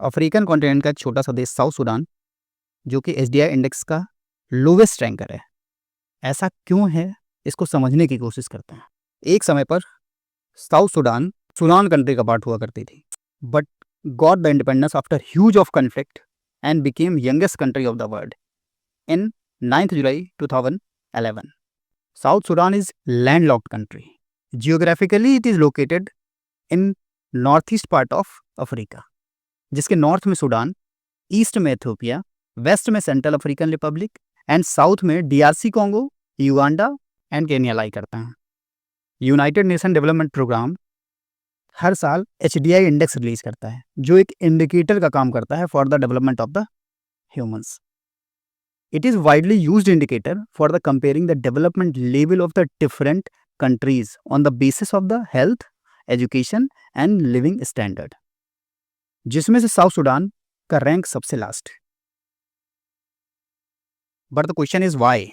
African continent का एक छोटा सा देश साउथ सूडान, जो कि एसडीआई इंडेक्स का लोवेस्ट रैंकर है। ऐसा क्यों है, इसको समझने की कोशिश करते हैं। एक समय पर साउथ सूडान सूडान कंट्री का पार्ट हुआ करती थी, but got the independence after huge of conflict and became youngest country of the world in 9 July 2011. South Sudan is landlocked country. Geographically, it is located in northeast part of Africa, जिसके north में Sudan, east में Ethiopia, west में Central African Republic and south में DRC Congo, Uganda and Kenya lie करता है। United Nation Development Programme हर साल HDI index release करता है, जो एक इंडिकेटर का काम करता है for the development of the humans. It is widely used indicator for the comparing the development level of the different countries on the basis of the health, education and living standard, जिसमें से South Sudan का rank सबसे last है. But the question is why.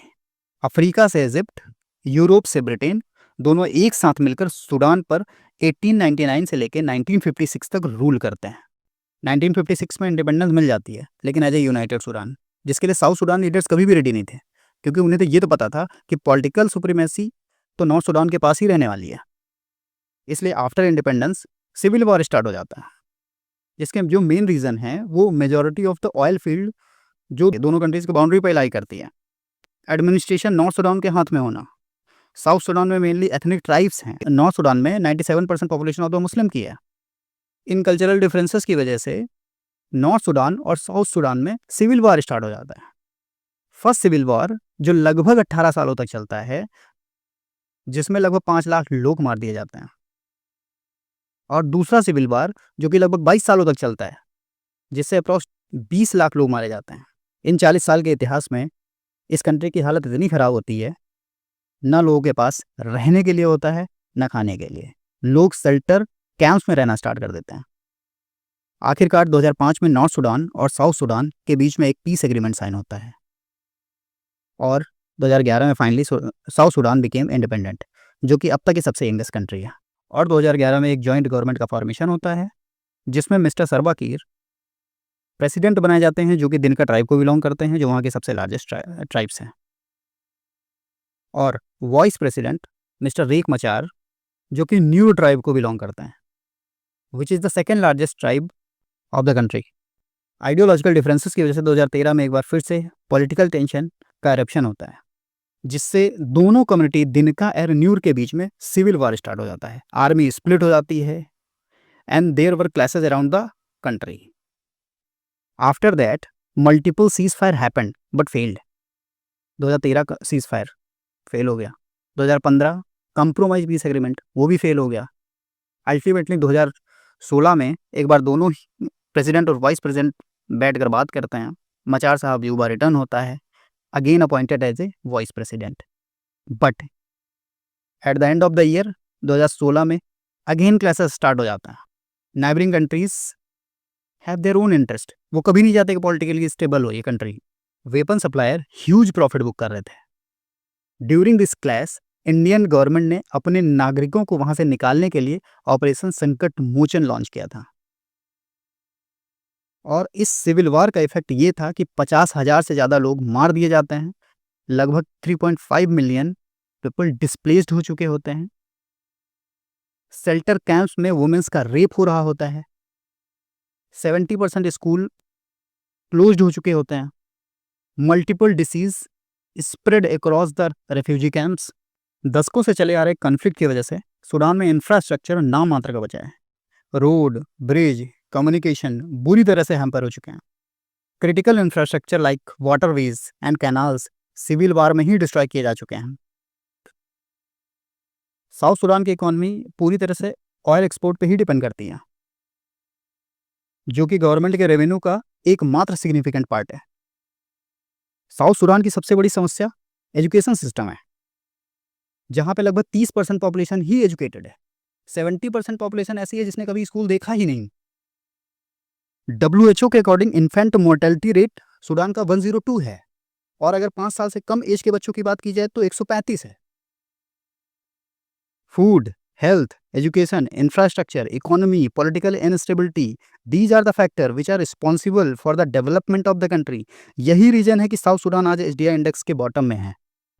Africa से Egypt, Europe से Britain, दोनों एक साथ मिलकर सूडान पर 1899 से लेकर 1956 तक रूल करते हैं. 1956 में इंडिपेंडेंस मिल जाती है, लेकिन एज ए यूनाइटेड सूडान, जिसके लिए साउथ सूडान लीडर्स कभी भी रेडी नहीं थे, क्योंकि उन्हें तो ये तो पता था कि पॉलिटिकल सुप्रीमेसी तो नॉर्थ सूडान के पास ही रहने वाली है. इसलिए after independence civil war start हो जाता है, जिसके जो मेन रीज़न है वो majority of the oil field जो दोनों कंट्रीज की बाउंड्री पर लाई करती है, एडमिनिस्ट्रेशन नॉर्थ सूडान के हाथ में होना. साउथ सूडान में मेनली एथनिक ट्राइब्स हैं. नॉर्थ सूडान में 97% पॉपुलेशन ऑफ द मुस्लिम की है. इन कल्चरल डिफरेंसेस की वजह से नॉर्थ सूडान और साउथ सूडान में सिविल वॉर स्टार्ट हो जाता है. फर्स्ट सिविल वॉर जो लगभग 18 सालों तक चलता है, जिसमें लगभग 5 लाख लोग मार दिए जाते हैं, और दूसरा सिविल वॉर जो कि लगभग 22 सालों तक चलता है, जिससे अप्रॉक्स 20 लाख लोग मारे जाते हैं. इन 40 साल के इतिहास में इस कंट्री की हालत इतनी खराब होती है, ना लोगों के पास रहने के लिए होता है, ना खाने के लिए. लोग शेल्टर कैंप्स में रहना स्टार्ट कर देते हैं. आखिरकार 2005 में नॉर्थ सूडान और साउथ सूडान के बीच में एक पीस एग्रीमेंट साइन होता है, और 2011 में finally south Sudan became independent, जो कि अब तक की सबसे यंगेस्ट कंट्री है. और 2011 में एक जॉइंट गवर्नमेंट का फॉर्मेशन होता है, जिसमें मिस्टर साल्वा किर प्रेसिडेंट बनाए जाते हैं, जो कि दिनका ट्राइब को बिलोंग करते हैं, जो वहाँ के सबसे लार्जेस्ट ट्राइब्स हैं. और वाइस प्रेसिडेंट मिस्टर रिक मचार, जो कि न्यू ट्राइब को बिलोंग करते हैं, which is the second largest tribe of the country. Ideological differences की वजह से 2013 में एक बार फिर से पॉलिटिकल टेंशन का एरप्शन होता है, जिससे दोनों कम्युनिटी दिनका और न्यूर के बीच में सिविल वॉर स्टार्ट हो जाता है. आर्मी स्प्लिट हो जाती है and there were clashes around the country. After that multiple ceasefire happened but failed. 2013 का सीज फायर फेल हो गया. 2015 कंप्रोमाइज पीस एग्रीमेंट, वो भी फेल हो गया. अल्टीमेटली 2016 में एक बार दोनों प्रेसिडेंट और वाइस प्रेसिडेंट बैठकर बात करते हैं. मचार साहब युवा रिटर्न होता है, again appointed as a vice president. But at the end of the year 2016 में अगेन क्लैशेस स्टार्ट हो जाता है. Neighbouring countries have their own interest. वो कभी नहीं चाहते कि पॉलिटिकली स्टेबल हो ये country. Weapon supplier huge profit book कर रहे थे. During this clash Indian government ने अपने नागरिकों को वहां से निकालने के लिए ऑपरेशन संकट मोचन लॉन्च किया था. और इस सिविल वॉर का इफेक्ट ये था कि 50,000 से ज़्यादा लोग मार दिए जाते हैं, लगभग 3.5 मिलियन पीपल डिस्प्लेस्ड हो चुके होते हैं, शेल्टर कैंप्स में वुमेन्स का रेप हो रहा होता है, 70% स्कूल क्लोज्ड हो चुके होते हैं, multiple disease spread across the refugee camps. दशकों से चले आ रहे कॉन्फ्लिक्ट की वजह से सूडान में इंफ्रास्ट्रक्चर नाम मात्र का बचा है. रोड, ब्रिज, कम्युनिकेशन बुरी तरह से हैम्पर हो चुके हैं. Critical infrastructure like waterways and canals civil war में ही डिस्ट्रॉय किए जा चुके हैं. साउथ सूडान की इकोनॉमी पूरी तरह से ऑयल एक्सपोर्ट पे ही डिपेंड करती है, जो कि गवर्नमेंट के रेवेन्यू का एकमात्र सिग्निफिकेंट पार्ट है. साउथ सूडान की सबसे बड़ी समस्या एजुकेशन सिस्टम है, जहाँ पे लगभग 30% पॉपुलेशन ही एजुकेटेड है. 70% पॉपुलेशन ऐसी है जिसने कभी स्कूल देखा ही नहीं. WHO के according infant mortality rate Sudan का 102 है, और अगर 5 साल से कम एज के बच्चों की बात की जाए तो 135 है. Food, health, education, infrastructure, economy, political instability, these are the factor which are responsible for the development of the country. यही रीजन है कि साउथ सूडान आज एसडीआई इंडेक्स के बॉटम में है।